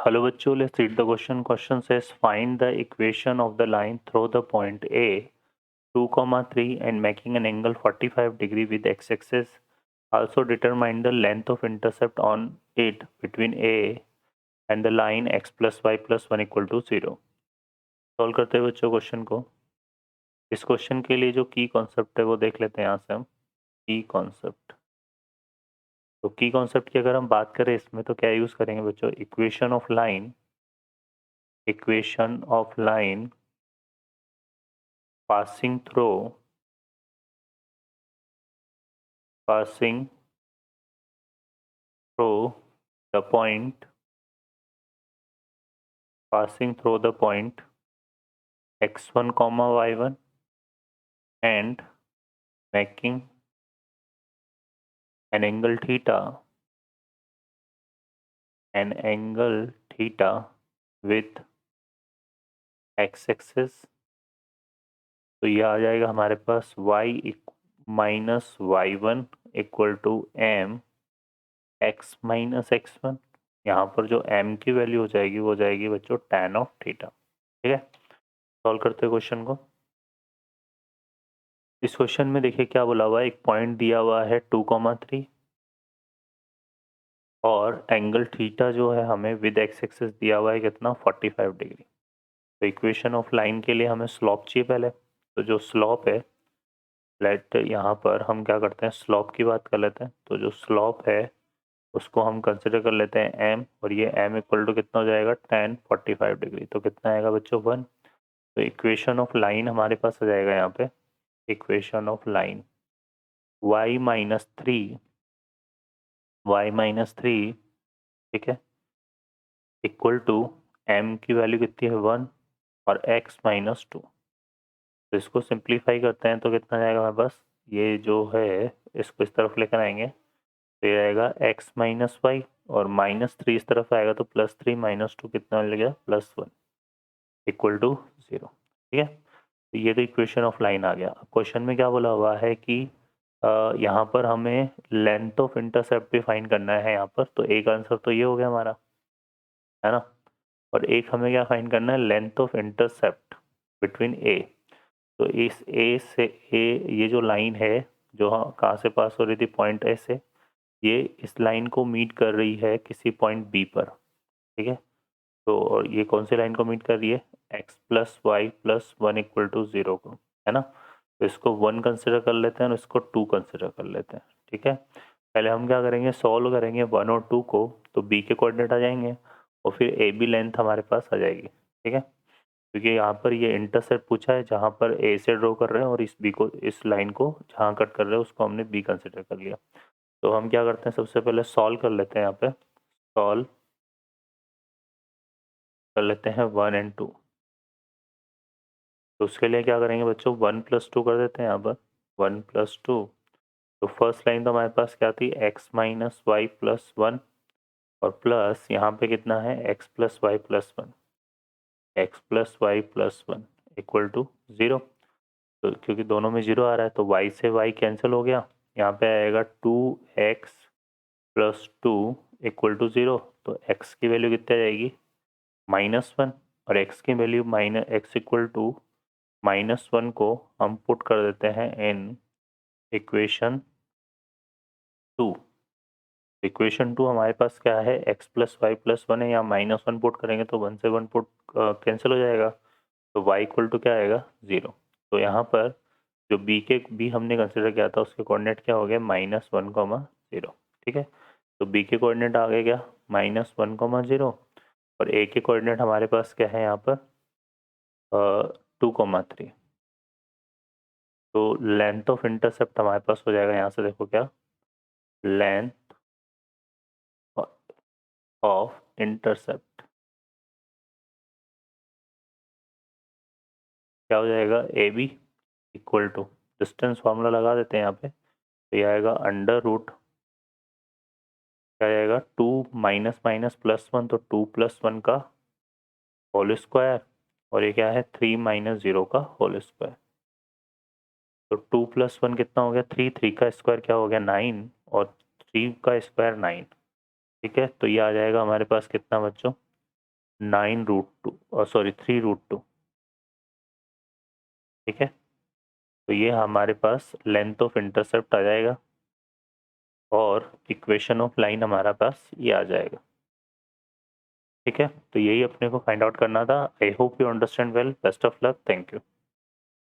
Hello बच्चों, let's read the question. Question says find the equation of the line through the point A 2, 3 and making an angle 45 degree with x-axis. Also determine the length of intercept on it between A and the line x plus y plus 1 equal to 0. Solve करते हैं बच्चों question को. इस question के लिए जो की concept है वो देख लेते हैं यहाँ से हम. की कॉन्सेप्ट, तो की कॉन्सेप्ट की अगर हम बात करें इसमें तो क्या यूज़ करेंगे बच्चों? Equation of line passing through the point x1 comma y1 and making an angle theta with x-axis. तो ये आ जाएगा हमारे पास y minus y1 equal to m x minus x1. यहाँ पर जो m की वैल्यू हो जाएगी वो जाएगी बच्चों tan ऑफ थीटा. ठीक है, सॉल्व करते हैं क्वेश्चन को. इस क्वेश्चन में देखिए क्या बोला हुआ है. एक पॉइंट दिया हुआ है 2,3 और एंगल थीटा जो है हमें विद एक्स एक्सिस दिया हुआ है कितना 45 डिग्री. तो इक्वेशन ऑफ लाइन के लिए हमें स्लॉप चाहिए पहले. तो जो स्लॉप है, लेट यहाँ पर हम क्या करते हैं, स्लॉप की बात कर लेते हैं. तो जो स्लॉप है उसको हम कंसिडर कर लेते हैं m, और ये m इक्वल टू कितना हो जाएगा tan 45 डिग्री. तो कितना आएगा बच्चों 1. तो इक्वेशन ऑफ लाइन हमारे पास आ जाएगा यहाँ पे. Equation of line y minus three, ठीक है, इक्वल टू m की वैल्यू कितनी है 1 और x माइनस 2. तो इसको सिंप्लीफाई करते हैं तो कितना जाएगा हमारे पास. ये जो है इसको इस तरफ लेकर आएंगे तो ये आएगा x माइनस वाई और माइनस 3 इस तरफ आएगा तो प्लस 3 माइनस 2 कितना मिल गया प्लस 1 इक्वल टू 0. ठीक है, तो ये तो इक्वेशन ऑफ लाइन आ गया. क्वेश्चन में क्या बोला हुआ है कि यहाँ पर हमें लेंथ ऑफ इंटरसेप्ट भी फाइंड करना है यहाँ पर. तो एक आंसर तो ये हो गया हमारा, है ना. और एक हमें क्या फाइंड करना है, लेंथ ऑफ इंटरसेप्ट बिटवीन ए. तो इस ए से ए, ये जो लाइन है जो कहाँ से पास हो रही थी, पॉइंट ए से, ये इस लाइन को मीट कर रही है किसी पॉइंट बी पर. ठीक है, तो और ये कौन सी लाइन को मीट कर रही है, x plus y plus 1 equal to 0 को, है ना. तो इसको 1 कंसिडर कर लेते हैं और इसको 2 कंसिडर कर लेते हैं. ठीक है, पहले हम क्या करेंगे, सॉल्व करेंगे 1 और 2 को, तो b के कोऑर्डिनेट आ जाएंगे और फिर ए बी लेंथ हमारे पास आ जाएगी. ठीक है, क्योंकि यहाँ पर ये इंटरसेप्ट पूछा है जहाँ पर ए से ड्रॉ कर रहे हैं और इस बी को, इस लाइन को जहाँ कट कर रहे हैं उसको हमने बी कंसिडर कर लिया. तो हम क्या करते हैं, सबसे पहले सॉल्व कर लेते हैं. यहाँ पे सॉल्व कर लेते हैं 1 एंड 2. तो उसके लिए क्या करेंगे बच्चों, 1 प्लस 2 कर देते हैं यहाँ पर. 1 प्लस 2, तो फर्स्ट लाइन तो हमारे पास क्या थी, x माइनस वाई प्लस 1 और प्लस यहाँ पे कितना है x plus y plus 1, x plus y plus 1 equal to 0. तो क्योंकि दोनों में 0 आ रहा है तो y से y कैंसिल हो गया. यहाँ पे आएगा 2x प्लस 2 इक्वल टू 0. तो x की वैल्यू कितनी आ जाएगी, -1, और x की value minus x equal to -1 को हम पुट कर देते हैं इन इक्वेशन 2. इक्वेशन 2 हमारे पास क्या है, x प्लस वाई प्लस 1 है. यहाँ -1 पुट करेंगे तो 1 से 1 पुट कैंसिल हो जाएगा. तो y इक्वल टू क्या आएगा 0. तो यहाँ पर जो b हमने कंसिडर किया था उसके कोऑर्डिनेट क्या हो गए, -1, 0. ठीक है, तो b के कोऑर्डिनेट आ गए क्या, -1, 0, और a के कोऑर्डिनेट हमारे पास क्या है यहाँ पर 2, 3. तो लेंथ ऑफ इंटरसेप्ट हमारे पास हो जाएगा यहाँ से, देखो क्या, लेंथ ऑफ इंटरसेप्ट क्या हो जाएगा, a b equal to, distance formula लगा देते हैं यहाँ पे. तो ये आएगा अंडर रूट, क्या आएगा 2 माइनस माइनस प्लस 1, तो 2 प्लस 1 का होल स्क्वायर, और ये क्या है 3 माइनस 0 का होल स्क्वायर. तो 2 प्लस 1 कितना हो गया 3, 3 का स्क्वायर क्या हो गया 9, और 3 का स्क्वायर 9. ठीक है, तो ये आ जाएगा हमारे पास कितना बच्चों, 9√2 सॉरी 3√2, ठीक है। तो ये हमारे पास लेंथ ऑफ इंटरसेप्ट आ जाएगा और इक्वेशन ऑफ लाइन हमारा पास ये आ जाएगा, ठीक है। तो यही अपने को फाइंड आउट करना था। I hope you understand well. Best of luck. Thank you.